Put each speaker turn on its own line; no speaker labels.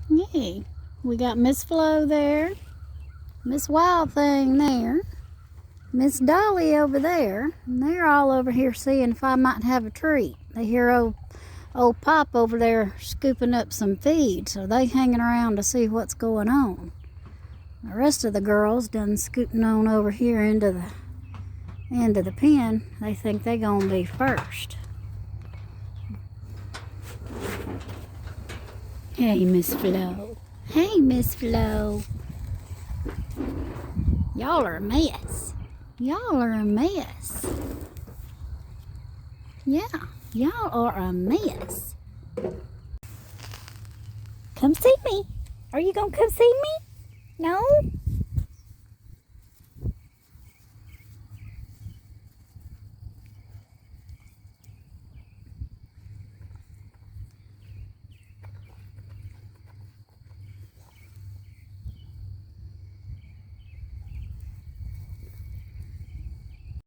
Yeah, we got Miss Flo there, Miss Wild Thing there, Miss Dolly over there, and they're all over here seeing if I might have a treat. They hear old Pop over there scooping up some feed, so they hanging around to see what's going on. The rest of the girls done scooting on over here into the pen. They think they gonna be first. Hey, Miss Flo. Hey, Miss Flo. Y'all are a mess. Y'all are a mess. Yeah, y'all are a mess. Come see me. Are you gonna come see me? No?